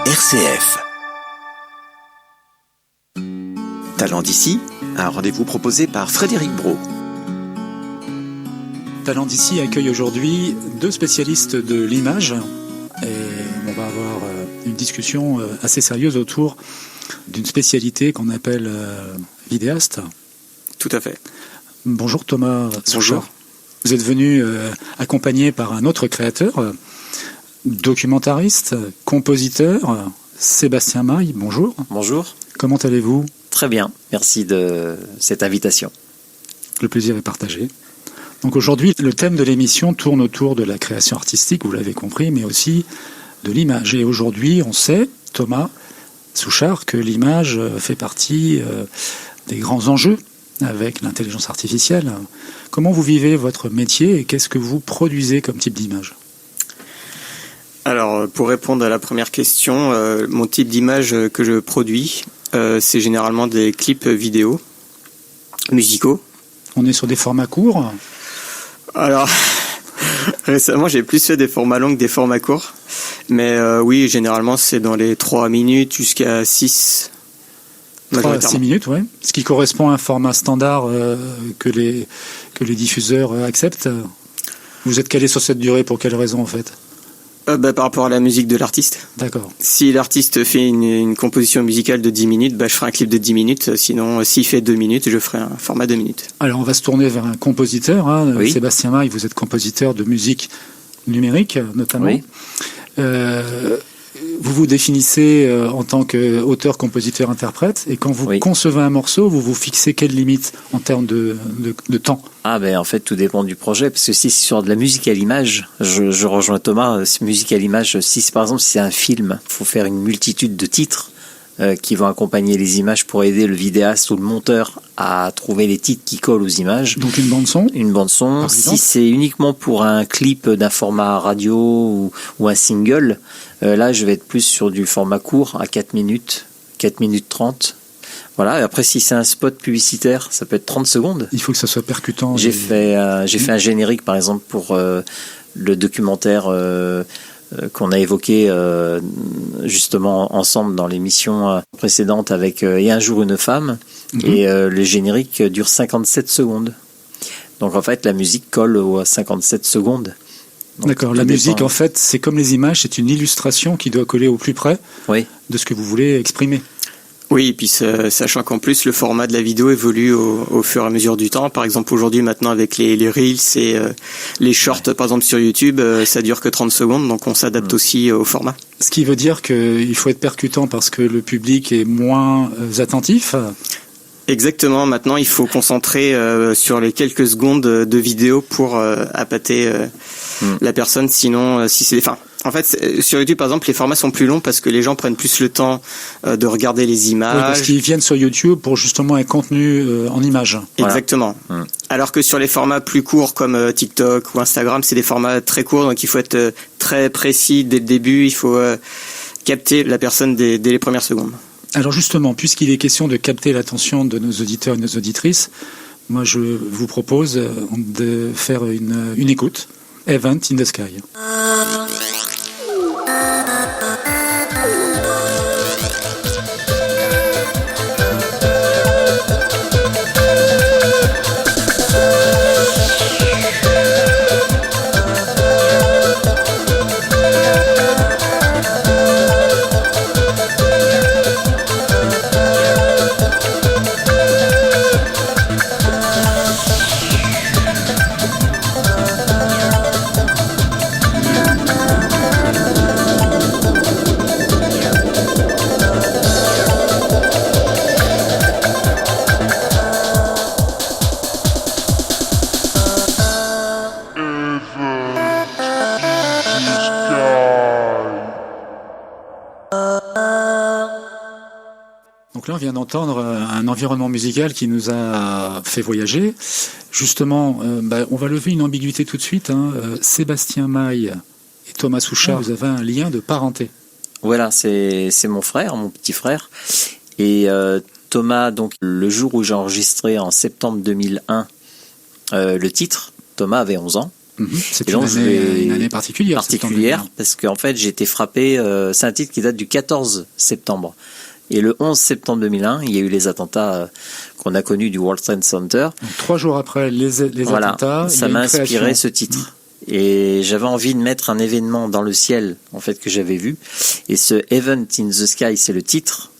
RCF. Talent d'ici, un rendez-vous proposé par Frédéric Brault. Talent d'ici accueille aujourd'hui deux spécialistes de l'image et on va avoir une discussion assez sérieuse autour d'une spécialité qu'on appelle vidéaste. Tout à fait. Bonjour Thomas Souchard. Bonjour. Vous êtes venu accompagné par un autre créateur, documentariste, compositeur, Sébastien Maille. Bonjour. Bonjour. Comment allez-vous ? Très bien, merci de cette invitation. Le plaisir est partagé. Donc aujourd'hui, le thème de l'émission tourne autour de la création artistique, vous l'avez compris, mais aussi de l'image. Et aujourd'hui, on sait, Thomas Souchard, que l'image fait partie des grands enjeux avec l'intelligence artificielle. Comment vous vivez votre métier et qu'est-ce que vous produisez comme type d'image ? Alors, pour répondre à la première question, mon type d'image que je produis, c'est généralement des clips vidéo, musicaux. On est sur des formats courts ? Alors, récemment, j'ai plus fait des formats longs que des formats courts. Mais oui, généralement, c'est dans les 3 minutes jusqu'à 6. 3 à 6 minutes, oui. Ce qui correspond à un format standard que les diffuseurs acceptent. Vous êtes calé sur cette durée pour quelle raison, en fait ? Par rapport à la musique de l'artiste. D'accord. Si l'artiste fait une composition musicale de 10 minutes, je ferai un clip de 10 minutes. Sinon, s'il fait 2 minutes, je ferai un format 2 minutes. Alors, on va se tourner vers un compositeur. Oui. Sébastien Maille, vous êtes compositeur de musique numérique, notamment. Oui. Vous vous définissez en tant qu'auteur, compositeur, interprète. Et quand vous concevez un morceau, vous vous fixez quelles limites en termes de temps ? En fait, tout dépend du projet. Parce que si c'est sur de la musique à l'image, je rejoins Thomas, musique à l'image, par exemple, si c'est un film, il faut faire une multitude de titres qui vont accompagner les images pour aider le vidéaste ou le monteur à trouver les titres qui collent aux images. Donc une bande-son ? Une bande-son. Si c'est uniquement pour un clip d'un format radio ou un single, là, je vais être plus sur du format court à 4 minutes 30. Voilà. Et après, si c'est un spot publicitaire, ça peut être 30 secondes. Il faut que ça soit percutant. J'ai fait un générique, par exemple, pour le documentaire qu'on a évoqué justement ensemble dans l'émission précédente avec Et un jour une femme. Et le générique dure 57 secondes. Donc en fait, la musique colle aux 57 secondes. Donc, d'accord, la musique en fait, c'est comme les images, c'est une illustration qui doit coller au plus près de ce que vous voulez exprimer. Oui, et puis sachant qu'en plus le format de la vidéo évolue au fur et à mesure du temps. Par exemple, aujourd'hui, maintenant avec les Reels et les Shorts, par exemple sur YouTube, ça dure que 30 secondes, donc on s'adapte aussi au format. Ce qui veut dire qu'il faut être percutant parce que le public est moins attentif. Exactement, maintenant il faut concentrer sur les quelques secondes de vidéo pour appâter la personne, sinon si c'est... En fait, sur YouTube, par exemple, les formats sont plus longs parce que les gens prennent plus le temps de regarder les images. Oui, parce qu'ils viennent sur YouTube pour justement un contenu en images. Exactement. Voilà. Alors que sur les formats plus courts comme TikTok ou Instagram, c'est des formats très courts, donc il faut être très précis dès le début. Il faut capter la personne dès les premières secondes. Alors justement, puisqu'il est question de capter l'attention de nos auditeurs et nos auditrices, moi je vous propose de faire une écoute. Event in the Sky. Donc là, on vient d'entendre un environnement musical qui nous a fait voyager. Justement, on va lever une ambiguïté tout de suite. Sébastien Maille et Thomas Souchard, vous avez un lien de parenté. Voilà, c'est mon frère, mon petit frère. Et Thomas, donc le jour où j'ai enregistré en septembre 2001 le titre, Thomas avait 11 ans. C'est Et donc, une année particulière. Particulière, parce qu'en fait, j'ai été frappé. C'est un titre qui date du 14 septembre. Et le 11 septembre 2001, il y a eu les attentats qu'on a connus du World Trade Center. Donc, 3 jours après les attentats, ça m'a inspiré ce titre. Et j'avais envie de mettre un événement dans le ciel, en fait, que j'avais vu. Et ce Event in the Sky, c'est le titre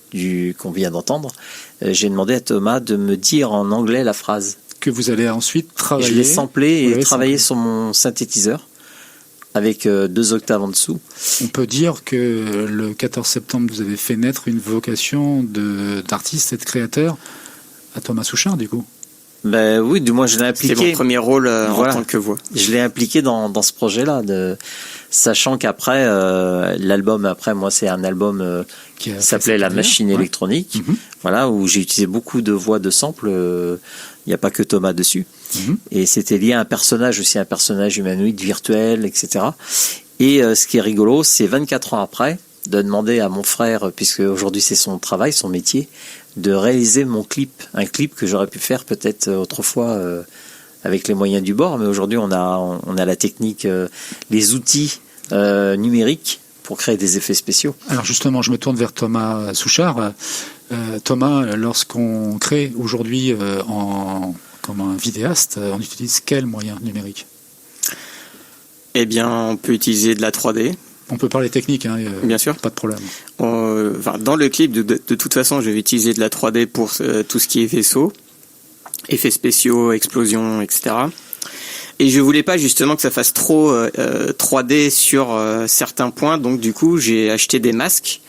qu'on vient d'entendre. J'ai demandé à Thomas de me dire en anglais la phrase. Que vous allez ensuite travailler. Je l'ai samplé et travaillé sur mon synthétiseur avec 2 octaves en dessous. On peut dire que le 14 septembre, vous avez fait naître une vocation d'artiste et de créateur à Thomas Souchard, du coup. Ben oui, du moins je l'ai impliqué. C'est mon premier rôle en tant que voix. Je l'ai impliqué dans ce projet-là, sachant qu'après l'album, moi c'est un album qui s'appelait La Machine électronique, voilà, où j'ai utilisé beaucoup de voix de samples. Il n'y a pas que Thomas dessus, et c'était lié à un personnage aussi, un personnage humanoïde virtuel, etc. Et ce qui est rigolo, c'est 24 ans après de demander à mon frère, puisque aujourd'hui c'est son travail, son métier, de réaliser mon clip, un clip que j'aurais pu faire peut-être autrefois avec les moyens du bord, mais aujourd'hui on a la technique, les outils numériques pour créer des effets spéciaux. Alors justement, je me tourne vers Thomas Souchard. Thomas, lorsqu'on crée aujourd'hui comme un vidéaste, on utilise quels moyens numériques? Eh bien, on peut utiliser de la 3D. On peut parler technique, bien sûr, pas de problème. Dans le clip, de toute façon, je vais utiliser de la 3D pour tout ce qui est vaisseau, effets spéciaux, explosions, etc. Et je voulais pas justement que ça fasse trop 3D sur certains points, donc du coup, j'ai acheté des masques.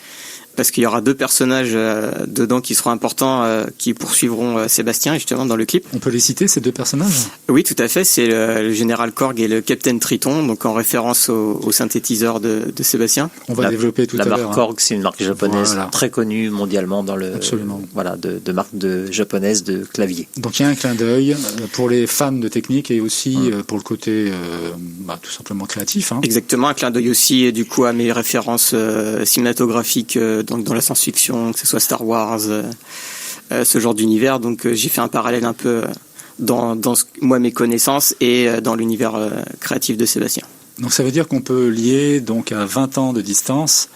Parce qu'il y aura 2 personnages dedans qui seront importants, qui poursuivront Sébastien justement dans le clip. On peut les citer, ces 2 personnages? Oui, tout à fait. C'est le général Korg et le Captain Triton, donc en référence au synthétiseur de Sébastien. On va développer tout à l'heure. La marque Korg, c'est une marque japonaise très connue mondialement dans le. Absolument. Voilà, de marque japonaise de clavier. Donc il y a un clin d'œil pour les fans de technique et aussi pour le côté tout simplement créatif. Exactement, un clin d'œil aussi du coup à mes références cinématographiques. Donc dans la science-fiction, que ce soit Star Wars, ce genre d'univers. Donc j'ai fait un parallèle un peu dans mes connaissances et dans l'univers créatif de Sébastien. Donc ça veut dire qu'on peut lier donc à 20 ans de distance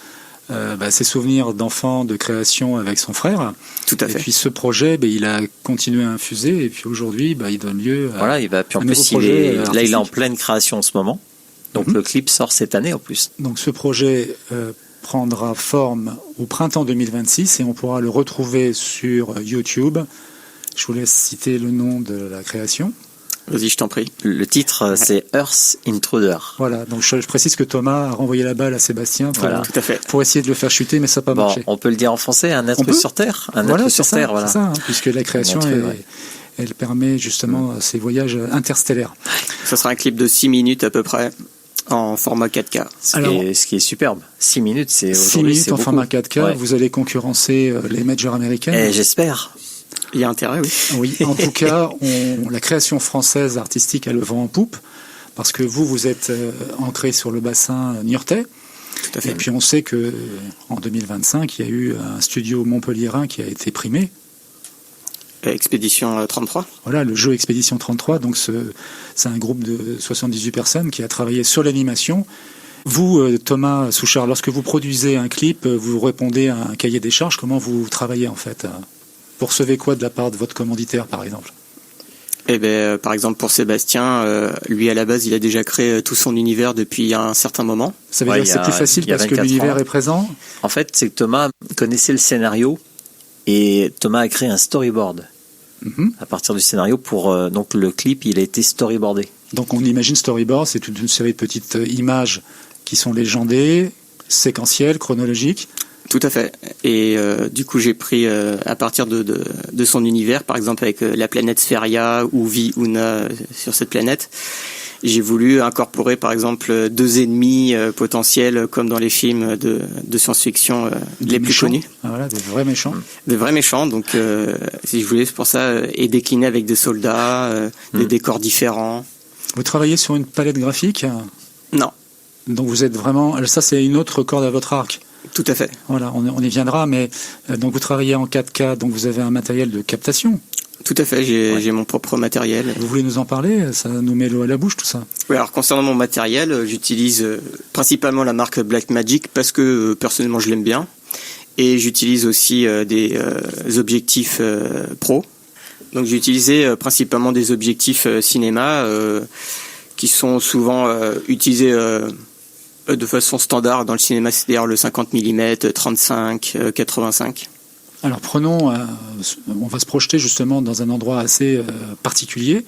ses souvenirs d'enfant, de création avec son frère. Tout à fait. Et puis ce projet, il a continué à infuser et puis aujourd'hui, il donne lieu à voilà, il va puis en plus il est en pleine création en ce moment. Donc le clip sort cette année en plus. Donc ce projet prendra forme au printemps 2026 et on pourra le retrouver sur YouTube. Je vous laisse citer le nom de la création. Vas-y, je t'en prie. Le titre, c'est Earth Intruder. Voilà, donc je précise que Thomas a renvoyé la balle à Sébastien tout à fait. Pour essayer de le faire chuter, mais ça n'a pas marché. On peut le dire en français, un être sur Terre. C'est ça, puisque la création, elle permet justement ces voyages interstellaires. Ça sera un clip de 6 minutes à peu près. En format 4K. Ce qui est superbe. 6 minutes, c'est 6 minutes en format 4K, vous allez concurrencer les majors américaines. J'espère. Il y a intérêt, oui. Oui, en tout cas, la création française artistique a le vent en poupe, parce que vous êtes ancré sur le bassin niortais. Tout à fait. Et puis on sait que en 2025, il y a eu un studio montpelliérain qui a été primé. Expédition 33. Voilà, le jeu Expédition 33. Donc c'est un groupe de 78 personnes qui a travaillé sur l'animation. Vous, Thomas Souchard, lorsque vous produisez un clip, vous répondez à un cahier des charges. Comment vous travaillez en fait? Vous recevez quoi de la part de votre commanditaire, par exemple? Par exemple, pour Sébastien, lui à la base, il a déjà créé tout son univers depuis un certain moment. Ça veut dire que c'est plus facile parce que l'univers est présent? En fait, c'est que Thomas connaissait le scénario. Et Thomas a créé un storyboard à partir du scénario pour donc le clip, il a été storyboardé. Donc on imagine storyboard, c'est toute une série de petites images qui sont légendées, séquentielles, chronologiques. Tout à fait. Et du coup, j'ai pris à partir de son univers, par exemple avec la planète Spheria ou Vie Una sur cette planète. J'ai voulu incorporer par exemple 2 ennemis potentiels comme dans les films de science-fiction les plus connus. Ah, voilà, des vrais méchants. Des vrais méchants, donc si je voulais c'est pour ça, et décliner avec des soldats, des décors différents. Vous travaillez sur une palette graphique? Non. Donc vous êtes vraiment... Ça c'est une autre corde à votre arc. Tout à fait. Voilà, on y viendra, mais donc vous travaillez en 4K, donc vous avez un matériel de captation. Tout à fait, j'ai mon propre matériel. Vous voulez nous en parler? Ça nous met l'eau à la bouche, tout ça. Oui, alors concernant mon matériel, j'utilise principalement la marque Blackmagic parce que personnellement je l'aime bien. Et j'utilise aussi des objectifs pro. Donc j'ai utilisé principalement des objectifs cinéma qui sont souvent utilisés de façon standard dans le cinéma, c'est-à-dire le 50 mm, 35, 85. Alors prenons, on va se projeter justement dans un endroit assez particulier,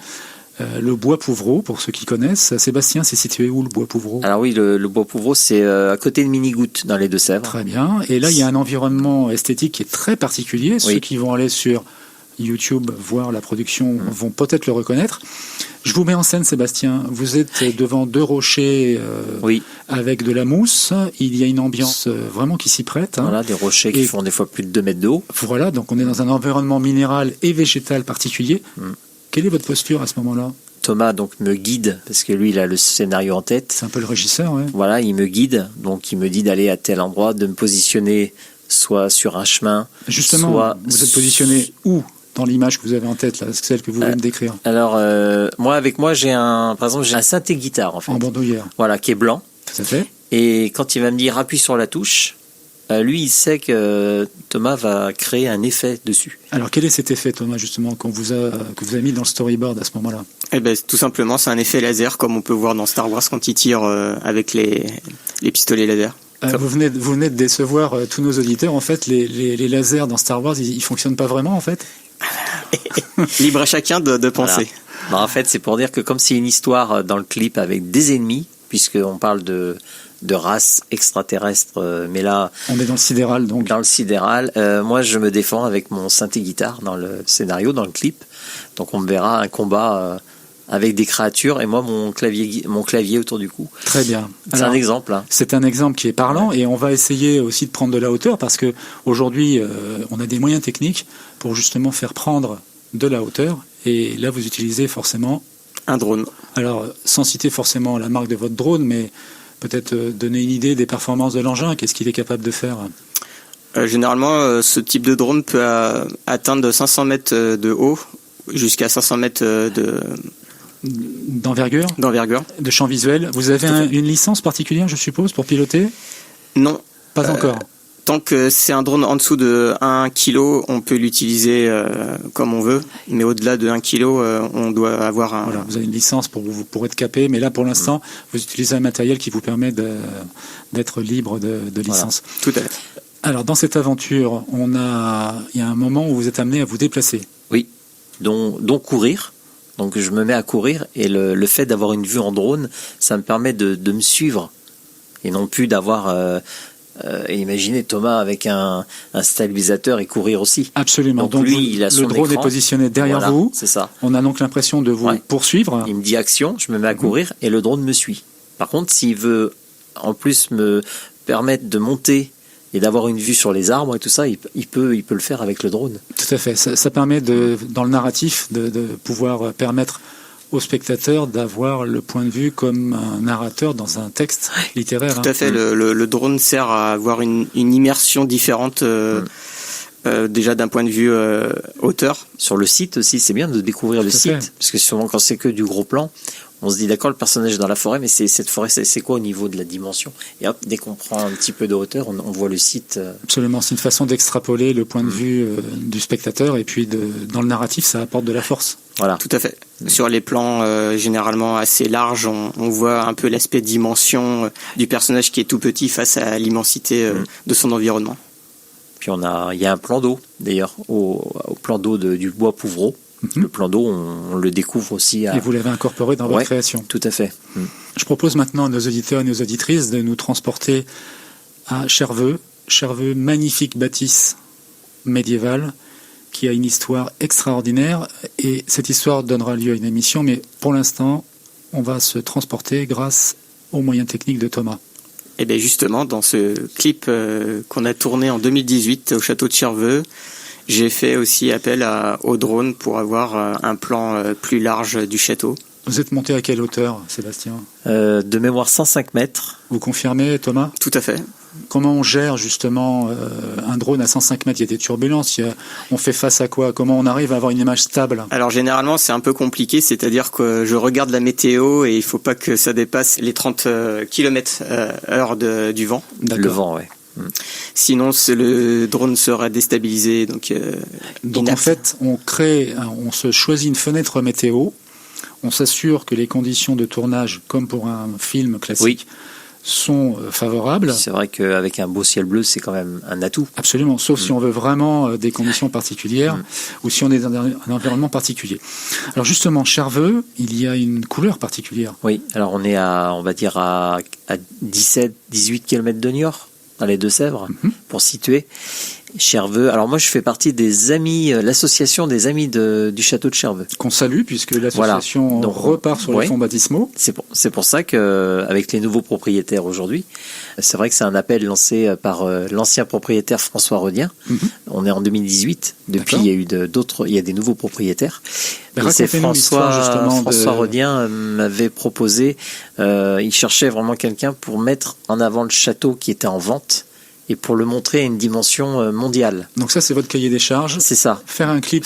le Bois Pouvreau, pour ceux qui connaissent. Sébastien, c'est situé où le Bois Pouvreau? Alors oui, le Bois Pouvreau, c'est à côté de Minigoutte, dans les Deux-Sèvres. Très bien. Et là, il y a un environnement esthétique qui est très particulier. Oui. Ceux qui vont aller sur YouTube voir la production vont peut-être le reconnaître. Je vous mets en scène, Sébastien. Vous êtes devant deux rochers Oui, avec de la mousse. Il y a une ambiance vraiment qui s'y prête. Hein. voilà, des rochers qui Et- font des fois plus de 2 mètres de haut. Voilà, donc on est dans un environnement minéral et végétal particulier. Quelle est votre posture à ce moment-là? Thomas donc me guide, parce que lui, il a le scénario en tête. C'est un peu le régisseur, ouais. Voilà, il me guide, donc il me dit d'aller à tel endroit, de me positionner soit sur un chemin, Justement, soit... vous êtes positionné où dans l'image que vous avez en tête, là, celle que vous voulez me décrire? Alors, avec moi, par exemple, j'ai un synthé-guitare, en fait. En bandoulière, Voilà, qui est blanc. tout à fait. Et quand il va me dire appuie sur la touche, lui, il sait que Thomas va créer un effet dessus. Alors, quel est cet effet, Thomas, justement, que vous avez mis dans le storyboard à ce moment-là? Eh ben, tout simplement, c'est un effet laser, comme on peut voir dans Star Wars quand ils tirent avec les pistolets laser. Vous venez de décevoir tous nos auditeurs. En fait, les lasers dans Star Wars, ils fonctionnent pas vraiment, en fait. Libre à chacun de penser. Voilà. Bah, en fait, c'est pour dire que comme c'est une histoire dans le clip avec des ennemis, puisqu'on parle de races extraterrestres, mais là, On est dans le sidéral, donc. dans le sidéral, moi je me défends avec mon synthé-guitare dans le scénario, dans le clip. Donc on me verra un combat avec des créatures et moi mon clavier autour du cou. Très bien. C'est Alors, un exemple. Hein. c'est un exemple qui est parlant et on va essayer aussi de prendre de la hauteur parce que aujourd'hui, on a des moyens techniques pour justement faire prendre de la hauteur. Et là, vous utilisez forcément, Un drone. alors sans citer forcément la marque de votre drone, mais peut-être donner une idée des performances de l'engin. Qu'est-ce qu'il est capable de faire? Généralement, ce type de drone peut atteindre 500 mètres de haut jusqu'à 500 mètres D'envergure, d'envergure. de champ visuel. Vous avez une licence particulière, je suppose, pour piloter? Non, Pas encore. tant que c'est un drone en dessous de 1 kg, on peut l'utiliser comme on veut. Mais au-delà de 1 kg, on doit avoir un... Voilà, vous avez une licence pour être capé, mais là, pour l'instant, vous utilisez un matériel qui vous permet d'être libre de licence. Tout à fait. Alors, dans cette aventure, il y a un moment où vous êtes amené à vous déplacer. Oui, donc courir. Donc je me mets à courir et le fait d'avoir une vue en drone, ça me permet de me suivre et non plus d'avoir... imaginez Thomas avec un stabilisateur et courir aussi. Absolument. Donc lui, il a son le drone écran. est positionné derrière Voilà, vous. c'est ça. On a donc l'impression de vous Ouais. poursuivre. Il me dit action, je me mets à courir et le drone me suit. Par contre, s'il veut en plus me permettre de monter et d'avoir une vue sur les arbres et tout ça, il peut le faire avec le drone. Tout à fait. Ça permet, dans le narratif, de pouvoir permettre au spectateur d'avoir le point de vue comme un narrateur dans un texte littéraire. Tout à fait. Le drone sert à avoir une immersion différente, déjà d'un point de vue hauteur. Sur le site aussi, c'est bien de découvrir le Tout à site, fait. parce que souvent quand c'est que du gros plan, on se dit d'accord, le personnage est dans la forêt, mais cette forêt, c'est quoi au niveau de la dimension? Et hop, dès qu'on prend un petit peu de hauteur, on voit le site. Absolument, c'est une façon d'extrapoler le point de vue du spectateur et puis dans le narratif, ça apporte de la force. Voilà. Tout à fait. Sur les plans généralement assez larges, on voit un peu l'aspect dimension du personnage qui est tout petit face à l'immensité de son environnement. Puis il y a un plan d'eau, d'ailleurs, au plan d'eau du Bois Pouvreau. Le plan d'eau, on le découvre aussi. Et vous l'avez incorporé dans votre création. Tout à fait. Je propose maintenant à nos auditeurs et nos auditrices de nous transporter à Cherveux. Cherveux, magnifique bâtisse médiévale qui a une histoire extraordinaire. Et cette histoire donnera lieu à une émission, mais pour l'instant, on va se transporter grâce aux moyens techniques de Thomas. Et bien justement, dans ce clip qu'on a tourné en 2018 au château de Cherveux, j'ai fait aussi appel au drone pour avoir un plan plus large du château. Vous êtes monté à quelle hauteur, Sébastien? De mémoire 105 mètres. Vous confirmez, Thomas? Tout à fait. Comment on gère justement un drone à 105 mètres? Il y a des turbulences, on fait face à quoi? Comment on arrive à avoir une image stable? Alors généralement c'est un peu compliqué, c'est-à-dire que je regarde la météo et il faut pas que ça dépasse les 30 km/h du vent. Le vent, ouais. Sinon le drone sera déstabilisé. Donc en fait on se choisit une fenêtre météo, on s'assure que les conditions de tournage, comme pour un film classique, sont favorables. C'est vrai qu'avec un beau ciel bleu, c'est quand même un atout. Absolument, sauf si on veut vraiment des conditions particulières ou si on est dans un environnement particulier. Alors justement, Cherveux, il y a une couleur particulière. Oui, alors on est on va dire à 17-18 km de Niort, dans les Deux-Sèvres, pour situer. Cherveux. Alors moi, je fais partie des amis, l'association des amis du château de Cherveux. Qu'on salue, puisque l'association repart sur les fonds baptismaux. C'est pour ça qu'avec les nouveaux propriétaires aujourd'hui, c'est vrai que c'est un appel lancé par l'ancien propriétaire François Rodien. On est en 2018. Depuis, il y a eu il y a des nouveaux propriétaires. Et c'est François Rodien m'avait proposé, il cherchait vraiment quelqu'un pour mettre en avant le château qui était en vente, et pour le montrer à une dimension mondiale. Donc ça, c'est votre cahier des charges. C'est ça. Faire un clip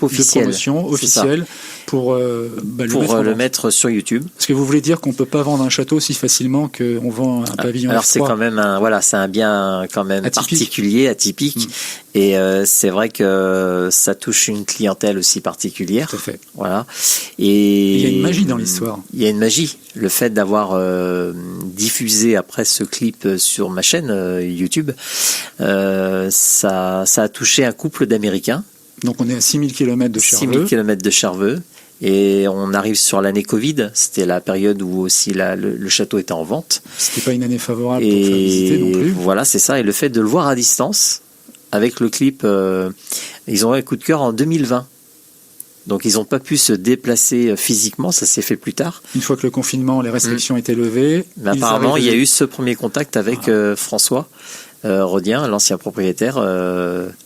officiel. De promotion officiel pour le mettre sur YouTube. Parce que vous voulez dire qu'on peut pas vendre un château aussi facilement qu'on vend un pavillon. Alors c'est quand même c'est un bien quand même particulier, atypique. Et c'est vrai que ça touche une clientèle aussi particulière. Tout à fait. Voilà. Et il y a une magie dans l'histoire. Il y a une magie. Le fait d'avoir diffusé après ce clip sur ma chaîne YouTube, ça a touché un couple d'Américains. Donc on est à 6000 km de Cherveux. 6000 km de Cherveux. Et on arrive sur l'année Covid. C'était la période où aussi le château était en vente. C'était pas une année favorable pour faire visiter non plus. Voilà, c'est ça. Et le fait de le voir à distance, avec le clip, ils ont eu un coup de cœur en 2020. Donc ils n'ont pas pu se déplacer physiquement, ça s'est fait plus tard. Une fois que le confinement, les restrictions étaient levées. Mais apparemment, il y a eu ce premier contact avec François Rodien, l'ancien propriétaire,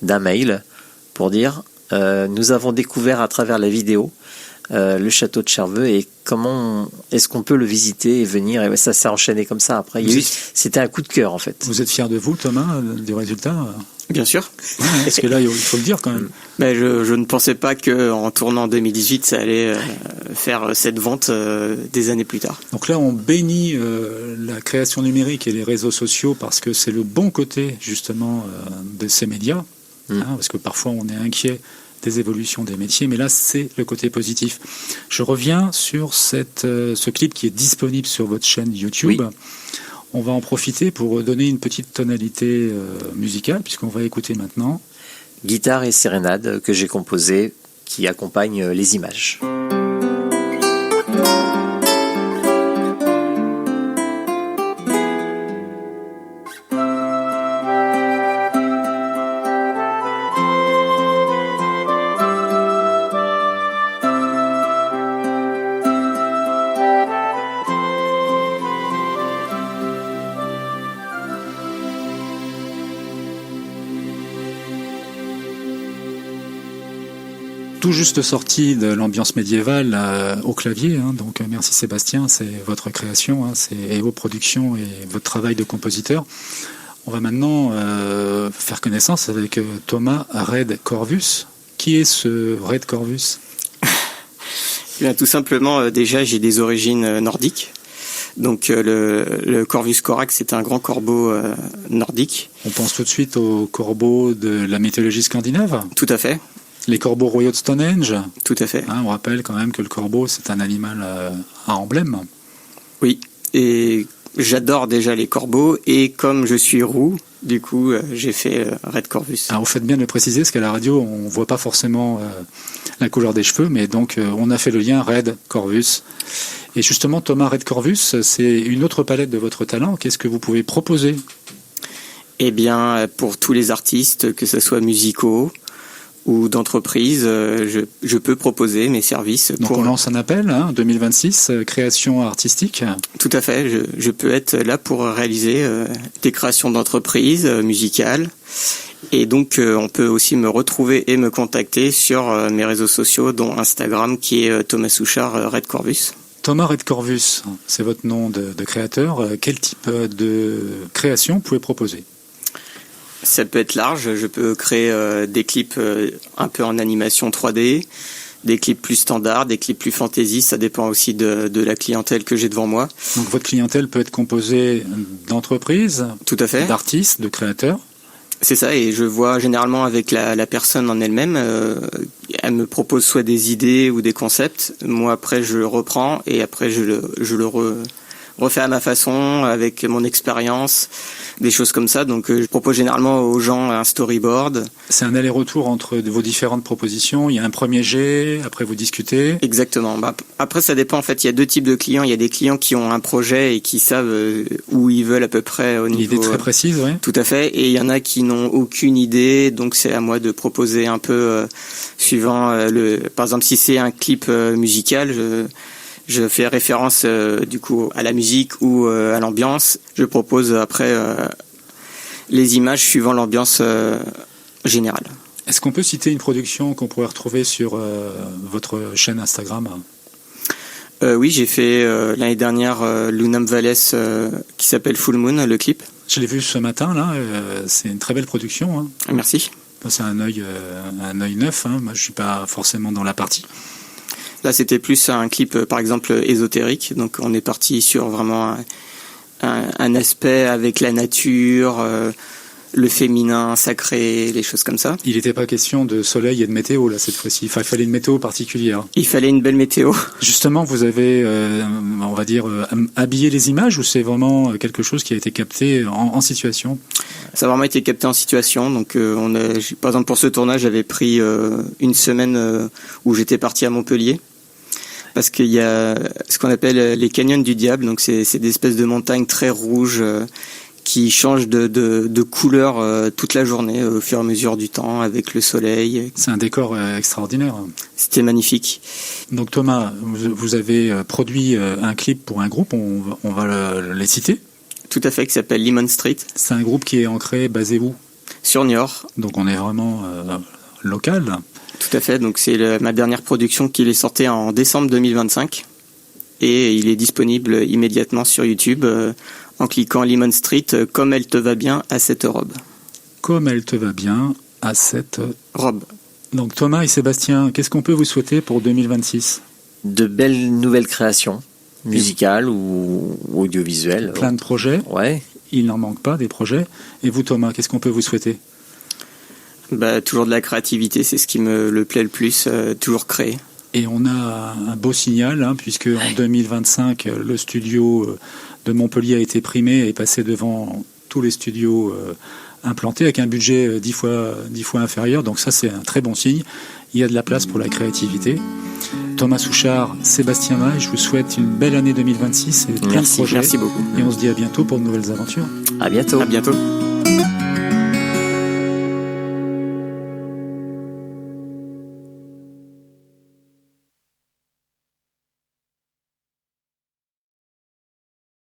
d'un mail pour dire nous avons découvert à travers la vidéo le château de Cherveux et comment est-ce qu'on peut le visiter et venir. Et ça s'est enchaîné comme ça après. C'était un coup de cœur en fait. Vous êtes fier de vous, Thomas, du résultat? Bien sûr. Parce que là, il faut le dire quand même. Mais je ne pensais pas qu'en tournant en 2018, ça allait faire cette vente des années plus tard. Donc là, on bénit la création numérique et les réseaux sociaux parce que c'est le bon côté justement de ces médias. Parce que parfois, on est inquiet des évolutions des métiers, mais là, c'est le côté positif. Je reviens sur ce clip qui est disponible sur votre chaîne YouTube. Oui. On va en profiter pour donner une petite tonalité musicale, puisqu'on va écouter maintenant. Guitare et sérénade que j'ai composée, qui accompagne les images. Tout juste sorti de l'ambiance médiévale au clavier, donc merci Sébastien, c'est votre création, c'est EO Productions et votre travail de compositeur. On va maintenant faire connaissance avec Thomas Red Corvus. Qui est ce Red Corvus? Bien, tout simplement, déjà j'ai des origines nordiques. Donc le Corvus Corax, c'est un grand corbeau nordique. On pense tout de suite au corbeau de la mythologie scandinave? Tout à fait. Les corbeaux royaux de Stonehenge? Tout à fait. On rappelle quand même que le corbeau, c'est un animal à emblème. Oui, et j'adore déjà les corbeaux, et comme je suis roux, du coup, j'ai fait Red Corvus. Alors, vous faites bien de le préciser, parce qu'à la radio, on ne voit pas forcément la couleur des cheveux, mais donc on a fait le lien Red Corvus. Et justement, Thomas Red Corvus, c'est une autre palette de votre talent. Qu'est-ce que vous pouvez proposer? Eh bien, pour tous les artistes, que ce soit musicaux ou d'entreprise, je peux proposer mes services. Donc on lance un appel, 2026, création artistique. Tout à fait, je peux être là pour réaliser des créations d'entreprise musicales. Et donc on peut aussi me retrouver et me contacter sur mes réseaux sociaux, dont Instagram qui est Thomas Souchard Red Corvus. Thomas Redcorvus, c'est votre nom de créateur. Quel type de création vous pouvez proposer ? Ça peut être large. Je peux créer des clips un peu en animation 3D, des clips plus standards, des clips plus fantasy. Ça dépend aussi de la clientèle que j'ai devant moi. Donc votre clientèle peut être composée d'entreprises, Tout à fait. d'artistes, de créateurs. C'est ça, et je vois généralement avec la personne en elle-même, elle me propose soit des idées ou des concepts. Moi, après, je le reprends et après, je le refais à ma façon, avec mon expérience, des choses comme ça. Donc, je propose généralement aux gens un storyboard. C'est un aller-retour entre vos différentes propositions. Il y a un premier jet, après vous discutez. Exactement. Après, ça dépend. En fait, il y a deux types de clients. Il y a des clients qui ont un projet et qui savent où ils veulent à peu près au niveau. Une idée très précise, oui. Tout à fait. Et il y en a qui n'ont aucune idée. Donc, c'est à moi de proposer un peu suivant par exemple, si c'est un clip musical, je fais référence du coup à la musique ou à l'ambiance. Je propose après les images suivant l'ambiance générale. Est-ce qu'on peut citer une production qu'on pourrait retrouver sur votre chaîne Instagram ? Oui, j'ai fait l'année dernière Lunam Valles qui s'appelle Full Moon, le clip. Je l'ai vu ce matin, là. C'est une très belle production. Hein. Merci. C'est un œil neuf. Hein. Moi, je suis pas forcément dans la partie. Là, c'était plus un clip, par exemple, ésotérique. Donc, on est parti sur vraiment un aspect avec la nature, le féminin, sacré, les choses comme ça. Il n'était pas question de soleil et de météo, là, cette fois-ci. Enfin, il fallait une météo particulière. Il fallait une belle météo. Justement, vous avez, on va dire, habillé les images ou c'est vraiment quelque chose qui a été capté en situation ? Ça a vraiment été capté en situation. Donc, par exemple, pour ce tournage, j'avais pris une semaine où j'étais parti à Montpellier. Parce qu'il y a ce qu'on appelle les canyons du diable. Donc, c'est des espèces de montagnes très rouges qui changent de couleur toute la journée au fur et à mesure du temps avec le soleil. C'est un décor extraordinaire. C'était magnifique. Donc Thomas, vous avez produit un clip pour un groupe, on va les citer. Tout à fait, qui s'appelle Lemon Street. C'est un groupe qui est ancré, basé où ? Sur Niort. Donc on est vraiment local. Tout à fait, donc c'est ma dernière production qui est sortie en décembre 2025. Et il est disponible immédiatement sur YouTube en cliquant Lemon Street, comme elle te va bien à cette robe. Comme elle te va bien à cette robe. Donc Thomas et Sébastien, qu'est-ce qu'on peut vous souhaiter pour 2026 ? De belles nouvelles créations, musicales ou audiovisuelles. Plein de projets. Ouais. Il n'en manque pas des projets. Et vous Thomas, qu'est-ce qu'on peut vous souhaiter ? Toujours de la créativité, c'est ce qui me le plaît le plus, toujours créer. Et on a un beau signal, puisque en 2025, le studio de Montpellier a été primé et est passé devant tous les studios implantés avec un budget 10 fois inférieur. Donc ça, c'est un très bon signe. Il y a de la place pour la créativité. Thomas Souchard, Sébastien Maille, je vous souhaite une belle année 2026 et plein de projets. Merci beaucoup. Et on se dit à bientôt pour de nouvelles aventures. À bientôt. À bientôt.